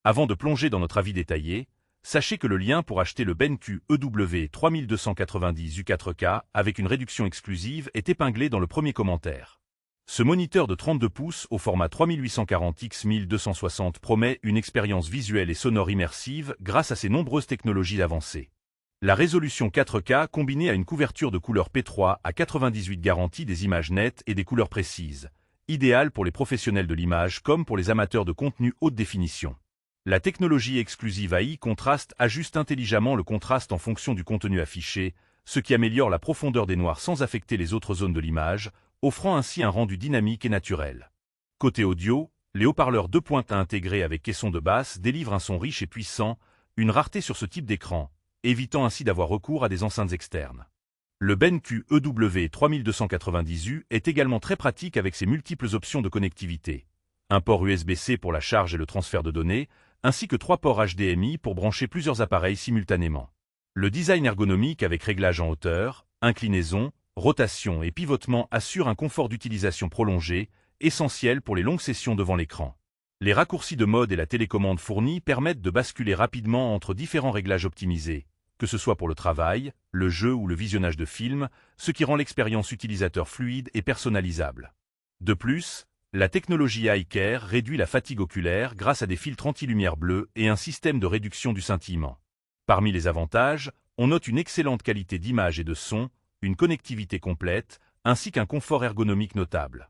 Avant de plonger dans notre avis détaillé, sachez que le lien pour acheter le BenQ EW 3290 U4K avec une réduction exclusive est épinglé dans le premier commentaire. Ce moniteur de 32 pouces au format 3840 x 1260 promet une expérience visuelle et sonore immersive grâce à ses nombreuses technologies avancées. La résolution 4K combinée à une couverture de couleur P3 à 98 garantit des images nettes et des couleurs précises, idéale pour les professionnels de l'image comme pour les amateurs de contenu haute définition. La technologie exclusive AI Contrast ajuste intelligemment le contraste en fonction du contenu affiché, ce qui améliore la profondeur des noirs sans affecter les autres zones de l'image, offrant ainsi un rendu dynamique et naturel. Côté audio, les haut-parleurs 2.1 intégrés avec caisson de basse délivrent un son riche et puissant, une rareté sur ce type d'écran, évitant ainsi d'avoir recours à des enceintes externes. Le BenQ EW 3290U est également très pratique avec ses multiples options de connectivité. Un port USB-C pour la charge et le transfert de données, ainsi que 3 ports HDMI pour brancher plusieurs appareils simultanément. Le design ergonomique avec réglage en hauteur, inclinaison, rotation et pivotement assure un confort d'utilisation prolongé, essentiel pour les longues sessions devant l'écran. Les raccourcis de mode et la télécommande fournie permettent de basculer rapidement entre différents réglages optimisés, que ce soit pour le travail, le jeu ou le visionnage de films, ce qui rend l'expérience utilisateur fluide et personnalisable. De plus, la technologie iCare réduit la fatigue oculaire grâce à des filtres anti-lumière bleue et un système de réduction du scintillement. Parmi les avantages, on note une excellente qualité d'image et de son, une connectivité complète, ainsi qu'un confort ergonomique notable.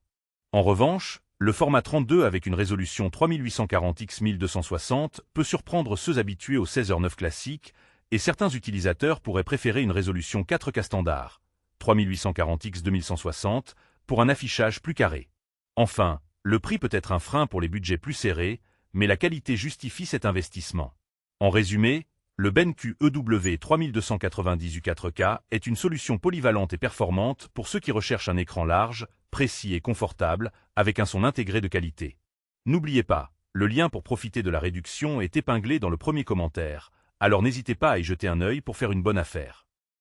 En revanche, le format 32 avec une résolution 3840 x 1260 peut surprendre ceux habitués au 16h9 classique, et certains utilisateurs pourraient préférer une résolution 4K standard, 3840 x 2160, pour un affichage plus carré. Enfin, le prix peut être un frein pour les budgets plus serrés, mais la qualité justifie cet investissement. En résumé, le BenQ EW 3290 U4K est une solution polyvalente et performante pour ceux qui recherchent un écran large, précis et confortable, avec un son intégré de qualité. N'oubliez pas, le lien pour profiter de la réduction est épinglé dans le premier commentaire, alors n'hésitez pas à y jeter un œil pour faire une bonne affaire.